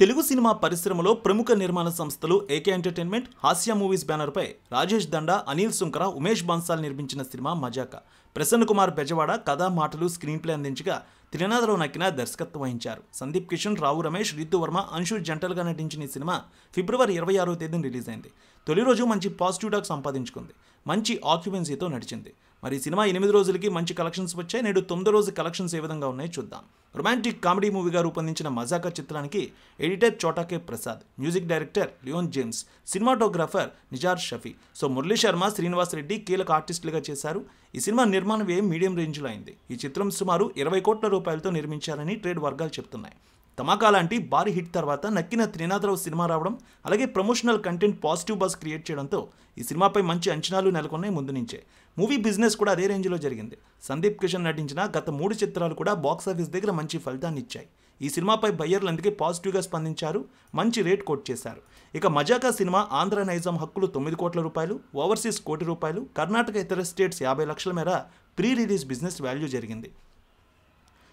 Telugu cinema పరిశ్రమలో ప్రముఖ నిర్మాణ సంస్థలు ఏకే ఎంటర్టైన్మెంట్, హాస్య మూవీస్ బ్యానర్పై రాజేష్ దండా, అనిల్ సుంకర, ఉమేష్ బన్సాల్ నిర్మించిన సినిమా మజాకా. ప్రసన్న కుమార్ బెజవాడ కథా, మాటలు, స్క్రీన్ ప్లే అందించగా త్రినాథరావు నక్కిన దర్శకత్వం వహించారు. సందీప్ కిషన్, రావు రమేష్, రీతు వర్మ, అంశు జంటలుగా నటించిన ఈ సినిమా ఫిబ్రవరి 26వ తేదీన రిలీజ్ అయింది. తొలి రోజు మంచి పాజిటివ్ టాక్ సంపాదించుకుంది. మంచి ఆక్యుపెన్సీతో నడిచింది. మరి ఈ సినిమా 8 రోజులకి మంచి కలెక్షన్స్ వచ్చాయి. నేడు 9వ రోజు కలెక్షన్స్ ఏ విధంగా ఉన్నాయో చూద్దాం. రొమాంటిక్ కామెడీ మూవీగా రూపొందించిన మజాకా చిత్రానికి editor Chota K Prasad, music director Leon James, cinematographer Nizar Shafi, Murali Sharma, Srinivas Reddy కీలక ఆర్టిస్టులుగా చేశారు. ఈ సినిమా నిర్మాణ వ్యయం మీడియం రేంజ్లో అయింది. ఈ చిత్రం సుమారు 20 కోట్ల రూపాయలతో నిర్మించారని ట్రేడ్ వర్గాలు చెప్తున్నాయి. ధమాకా లాంటి భారీ హిట్ తర్వాత నక్కిన త్రినాథరావు సినిమా రావడం, అలాగే promotional content positive buzz create చేయడంతో ఈ సినిమాపై మంచి అంచనాలు నెలకొన్నాయి ముందు నుంచే. మూవీ బిజినెస్ కూడా అదే రేంజ్లో జరిగింది. సందీప్ కిషన్ నటించిన గత 3 చిత్రాలు కూడా బాక్సాఫీస్ దగ్గర మంచి ఫలితాన్ని ఇచ్చాయి. ఈ సినిమాపై బయ్యర్లు అందుకే పాజిటివ్గా స్పందించారు, మంచి రేట్ కోట్ చేశారు. ఇక మజాకా సినిమా ఆంధ్ర నైజాం హక్కులు 9 కోట్ల రూపాయలు, ఓవర్సీస్ ₹1 కోటి, కర్ణాటక ఇతర స్టేట్స్ 50 లక్షల మేర ప్రీ రిలీజ్ బిజినెస్ వాల్యూ జరిగింది.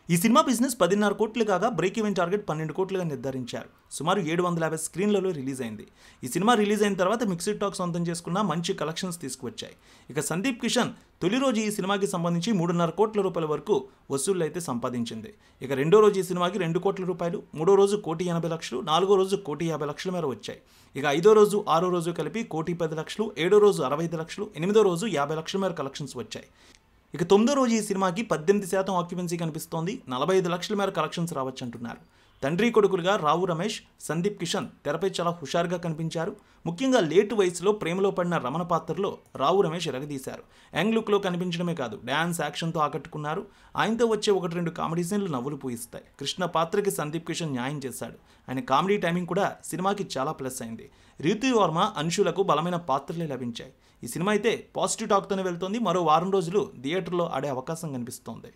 ఈ సినిమా బిజినెస్ 10.5 కోట్లు కాగా బ్రేక్ ఈవెన్ టార్గెట్ 12 కోట్లుగా నిర్ధారించారు. సుమారు 750 స్క్రీన్లలో రిలీజ్ అయింది. ఈ సినిమా రిలీజ్ అయిన తర్వాత మిక్స్డ్ టాక్ సొంతం చేసుకున్న మంచి కలెక్షన్స్ తీసుకువచ్చాయి. ఇక సందీప్ కిషన్ తొలి రోజు ఈ సినిమాకి సంబంధించి 3.5 కోట్ల రూపాయల వరకు వసూళ్లు అయితే సంపాదించింది. ఇక రెండో రోజు ఈ సినిమాకి ₹2 కోట్ల, మూడో రోజు ₹1,80,00,000, నాలుగో రోజు ₹1,50,00,000 మేర వచ్చాయి. ఇక 5వ రోజు, 6వ రోజు కలిపి ₹1,10,00,000, 7వ రోజు ₹65,00,000, 8వ రోజు ₹50,00,000 మేర కలెక్షన్స్ వచ్చాయి. ఇక 9వ రోజు ఈ సినిమాకి 18% ఆక్యుపెన్సీ కనిపిస్తోంది. 45 లక్షల మేర కలెక్షన్స్ రావచ్చు అంటున్నారు. తండ్రి కొడుకులుగా రావు రమేష్, సందీప్ కిషన్ తెరపై చాలా హుషారుగా కనిపించారు. ముఖ్యంగా లేటు వయసులో ప్రేమలో పడిన రమణ పాత్రలో రావు రమేష్ ఎరగదీశారు. యంగ్ లుక్లో కనిపించడమే కాదు, డ్యాన్స్, యాక్షన్తో ఆకట్టుకున్నారు. ఆయనతో వచ్చే 1-2 కామెడీ సీన్లు నవ్వులు పూయిస్తాయి. కృష్ణ పాత్రకి సందీప్ కిషన్ న్యాయం చేశాడు. ఆయన కామెడీ టైమింగ్ కూడా సినిమాకి చాలా ప్లస్ అయింది. రీతు వర్మ, అంశులకు బలమైన పాత్రలే లభించాయి. ఈ సినిమా అయితే పాజిటివ్ టాక్తోనే వెళ్తోంది. మరో వారం రోజులు థియేటర్లో ఆడే అవకాశం కనిపిస్తోంది.